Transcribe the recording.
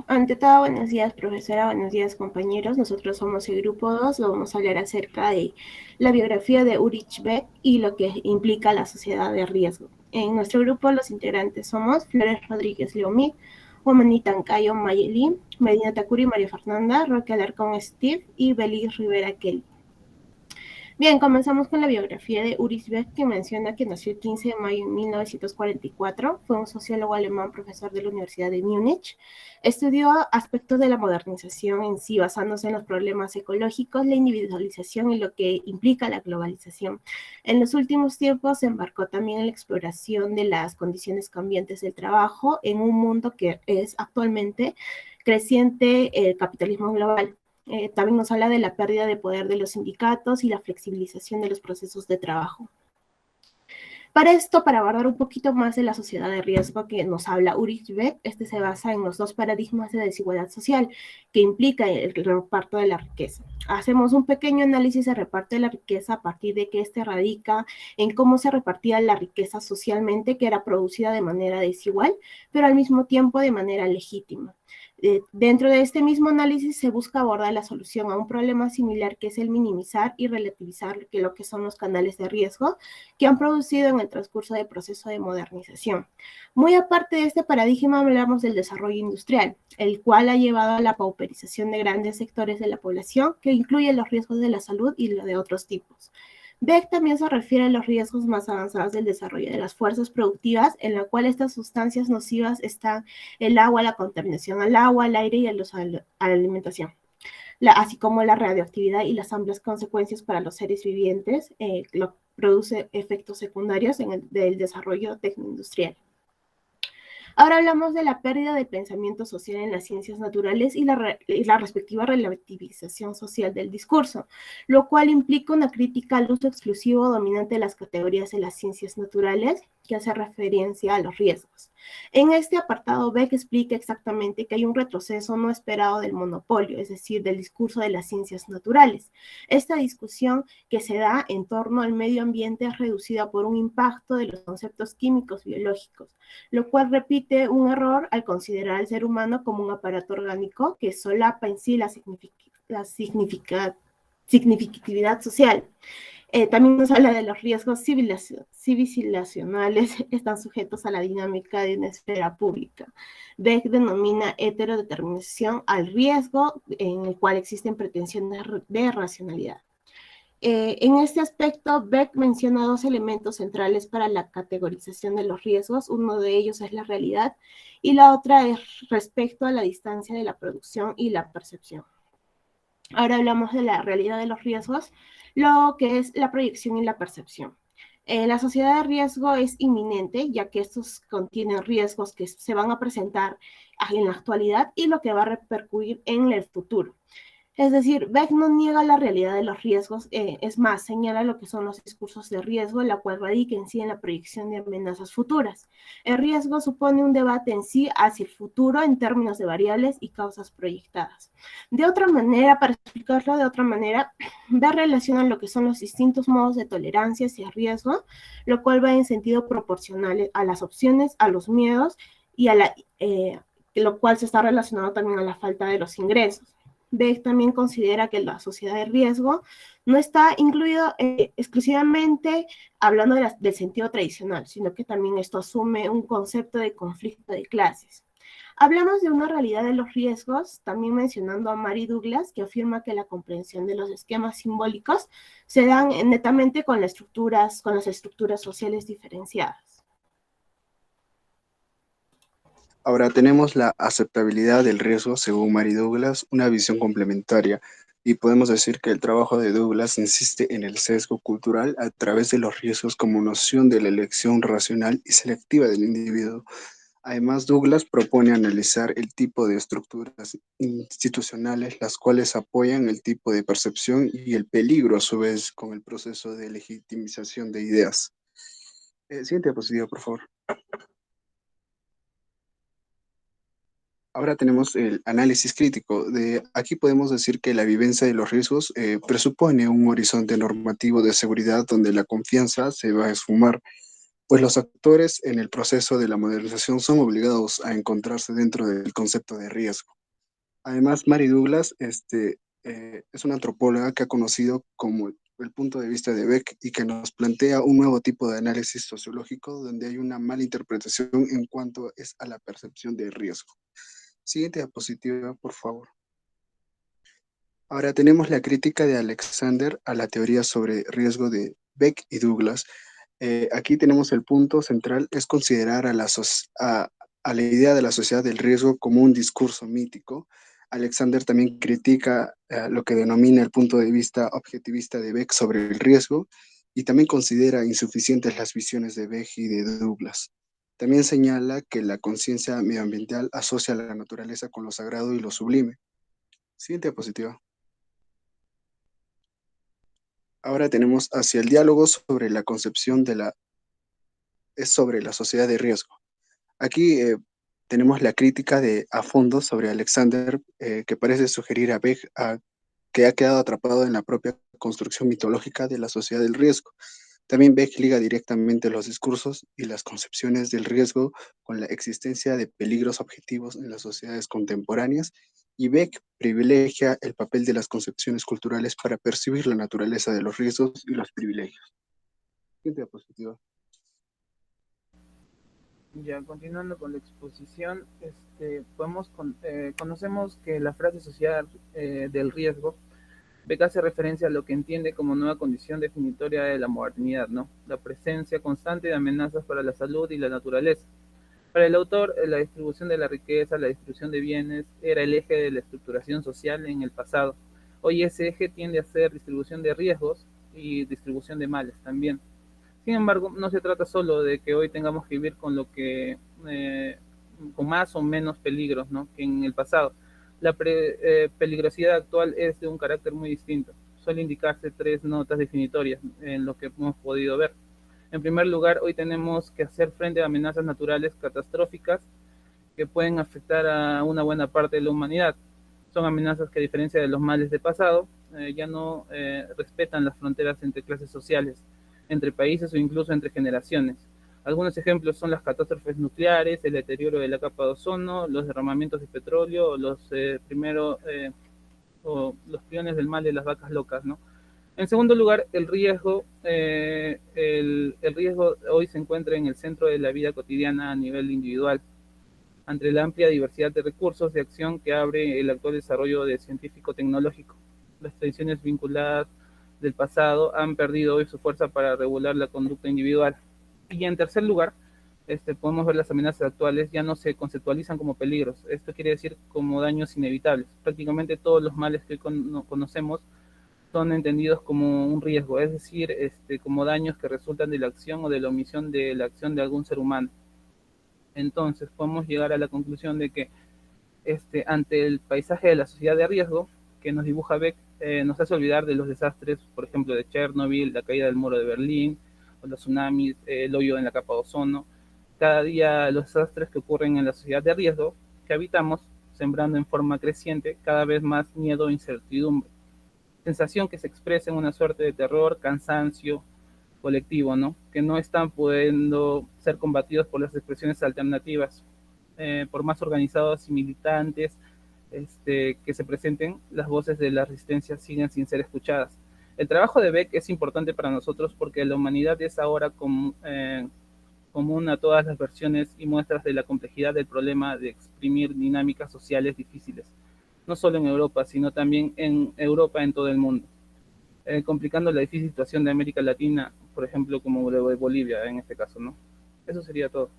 Ante todo, buenos días, profesora, buenos días, compañeros. Nosotros somos el grupo 2. Vamos a hablar acerca de la biografía de Ulrich Beck y lo que implica la sociedad de riesgo. En nuestro grupo, los integrantes somos Flores Rodríguez Leomí, Juanita Ancayo Mayelín, Medina Tacuri María Fernanda, Roque Alarcón Steve y Belis Rivera Kelly. Bien, comenzamos con la biografía de Ulrich Beck, que menciona que nació el 15 de mayo de 1944. Fue un sociólogo alemán, profesor de la Universidad de Múnich. Estudió aspectos de la modernización en sí, basándose en los problemas ecológicos, la individualización y lo que implica la globalización. En los últimos tiempos se embarcó también en la exploración de las condiciones cambiantes del trabajo en un mundo que es actualmente creciente el capitalismo global. También nos habla de la pérdida de poder de los sindicatos y la flexibilización de los procesos de trabajo. Para esto, para abordar un poquito más de la sociedad de riesgo que nos habla Ulrich Beck, este se basa en los dos paradigmas de desigualdad social que implica el reparto de la riqueza. Hacemos un pequeño análisis de reparto de la riqueza a partir de que este radica en cómo se repartía la riqueza socialmente, que era producida de manera desigual, pero al mismo tiempo de manera legítima. Dentro de este mismo análisis se busca abordar la solución a un problema similar, que es el minimizar y relativizar lo que son los canales de riesgo que han producido en el transcurso del proceso de modernización. Muy aparte de este paradigma, hablamos del desarrollo industrial, el cual ha llevado a la pauperización de grandes sectores de la población, que incluye los riesgos de la salud y lo de otros tipos. Beck también se refiere a los riesgos más avanzados del desarrollo de las fuerzas productivas, en la cual estas sustancias nocivas están el agua, la contaminación al agua, al aire y a la alimentación, así como la radioactividad y las amplias consecuencias para los seres vivientes, lo produce efectos secundarios en del desarrollo tecnoindustrial. Ahora hablamos de la pérdida del pensamiento social en las ciencias naturales y la respectiva relativización social del discurso, lo cual implica una crítica al uso exclusivo dominante de las categorías de las ciencias naturales, que hace referencia a los riesgos. En este apartado, Beck explica exactamente que hay un retroceso no esperado del monopolio, es decir, del discurso de las ciencias naturales. Esta discusión que se da en torno al medio ambiente es reducida por un impacto de los conceptos químicos biológicos, lo cual repite un error al considerar al ser humano como un aparato orgánico que solapa en sí la significatividad social. También nos habla de los riesgos civilizacionales, están sujetos a la dinámica de una esfera pública. Beck denomina heterodeterminación al riesgo en el cual existen pretensiones de racionalidad. En este aspecto, Beck menciona dos elementos centrales para la categorización de los riesgos. Uno de ellos es la realidad y la otra es respecto a la distancia de la producción y la percepción. Ahora hablamos de la realidad de los riesgos, lo que es la proyección y la percepción. La sociedad de riesgo es inminente, ya que estos contienen riesgos que se van a presentar en la actualidad y lo que va a repercutir en el futuro. Es decir, Beck no niega la realidad de los riesgos, es más, señala lo que son los discursos de riesgo, la cual radica en sí en la proyección de amenazas futuras. El riesgo supone un debate en sí hacia el futuro en términos de variables y causas proyectadas. De otra manera, para explicarlo de otra manera, Beck relaciona lo que son los distintos modos de tolerancia hacia el riesgo, lo cual va en sentido proporcional a las opciones, a los miedos y a lo cual se está relacionado también a la falta de los ingresos. Beck también considera que la sociedad de riesgo no está incluido exclusivamente hablando del sentido tradicional, sino que también esto asume un concepto de conflicto de clases. Hablamos de una realidad de los riesgos, también mencionando a Mary Douglas, que afirma que la comprensión de los esquemas simbólicos se dan netamente con las estructuras sociales diferenciadas. Ahora tenemos la aceptabilidad del riesgo según Mary Douglas, una visión complementaria, y podemos decir que el trabajo de Douglas insiste en el sesgo cultural a través de los riesgos como noción de la elección racional y selectiva del individuo. Además, Douglas propone analizar el tipo de estructuras institucionales, las cuales apoyan el tipo de percepción y el peligro a su vez con el proceso de legitimización de ideas. Siguiente diapositiva, por favor. Ahora tenemos el análisis crítico. Aquí podemos decir que la vivencia de los riesgos presupone un horizonte normativo de seguridad donde la confianza se va a esfumar. pues los actores en el proceso de la modernización son obligados a encontrarse dentro del concepto de riesgo. Además, Mary Douglas es una antropóloga que ha conocido como el punto de vista de Beck y que nos plantea un nuevo tipo de análisis sociológico donde hay una mala interpretación en cuanto es a la percepción de riesgo. Siguiente diapositiva, por favor. Ahora tenemos la crítica de Alexander a la teoría sobre riesgo de Beck y Douglas. Aquí tenemos el punto central, es considerar a la idea de la sociedad del riesgo como un discurso mítico. Alexander también critica lo que denomina el punto de vista objetivista de Beck sobre el riesgo y también considera insuficientes las visiones de Beck y de Douglas. También señala que la conciencia medioambiental asocia la naturaleza con lo sagrado y lo sublime. Siguiente diapositiva. Ahora tenemos hacia el diálogo sobre la concepción es sobre la sociedad de riesgo. Aquí tenemos la crítica a fondo sobre Alexander, que parece sugerir a Beck que ha quedado atrapado en la propia construcción mitológica de la sociedad del riesgo. También Beck liga directamente los discursos y las concepciones del riesgo con la existencia de peligros objetivos en las sociedades contemporáneas, y Beck privilegia el papel de las concepciones culturales para percibir la naturaleza de los riesgos y los privilegios. Siguiente diapositiva. Ya, continuando con la exposición, conocemos que la frase social del riesgo, Beck hace referencia a lo que entiende como nueva condición definitoria de la modernidad, ¿no? La presencia constante de amenazas para la salud y la naturaleza. Para el autor, la distribución de la riqueza, la distribución de bienes, era el eje de la estructuración social en el pasado. Hoy ese eje tiende a ser distribución de riesgos y distribución de males también. Sin embargo, no se trata solo de que hoy tengamos que vivir con más o menos peligros, ¿no?, que en el pasado. La peligrosidad actual es de un carácter muy distinto. Suele indicarse tres notas definitorias en lo que hemos podido ver. En primer lugar, hoy tenemos que hacer frente a amenazas naturales catastróficas que pueden afectar a una buena parte de la humanidad. Son amenazas que, a diferencia de los males del pasado, ya no respetan las fronteras entre clases sociales, entre países o incluso entre generaciones. Algunos ejemplos son las catástrofes nucleares, el deterioro de la capa de ozono, los derramamientos de petróleo, o los peones del mal de las vacas locas, ¿no? En segundo lugar, el riesgo hoy se encuentra en el centro de la vida cotidiana a nivel individual, ante la amplia diversidad de recursos de acción que abre el actual desarrollo de científico-tecnológico. Las tradiciones vinculadas del pasado han perdido hoy su fuerza para regular la conducta individual. Y en tercer lugar, podemos ver las amenazas actuales ya no se conceptualizan como peligros. Esto quiere decir como daños inevitables. Prácticamente todos los males que hoy conocemos son entendidos como un riesgo, es decir, como daños que resultan de la acción o de la omisión de la acción de algún ser humano. Entonces podemos llegar a la conclusión de que ante el paisaje de la sociedad de riesgo que nos dibuja Beck, nos hace olvidar de los desastres, por ejemplo, de Chernobyl, la caída del muro de Berlín, o los tsunamis, el hoyo en la capa de ozono. Cada día los desastres que ocurren en la sociedad de riesgo que habitamos, sembrando en forma creciente cada vez más miedo e incertidumbre. Sensación que se expresa en una suerte de terror, cansancio colectivo, ¿no?, que no están pudiendo ser combatidos por las expresiones alternativas. Por más organizados y militantes que se presenten, las voces de la resistencia siguen sin ser escuchadas. El trabajo de Beck es importante para nosotros porque la humanidad es ahora común a todas las versiones y muestras de la complejidad del problema de exprimir dinámicas sociales difíciles, no solo en Europa, sino también en Europa, en todo el mundo, complicando la difícil situación de América Latina, por ejemplo, como de Bolivia en este caso, ¿no? Eso sería todo.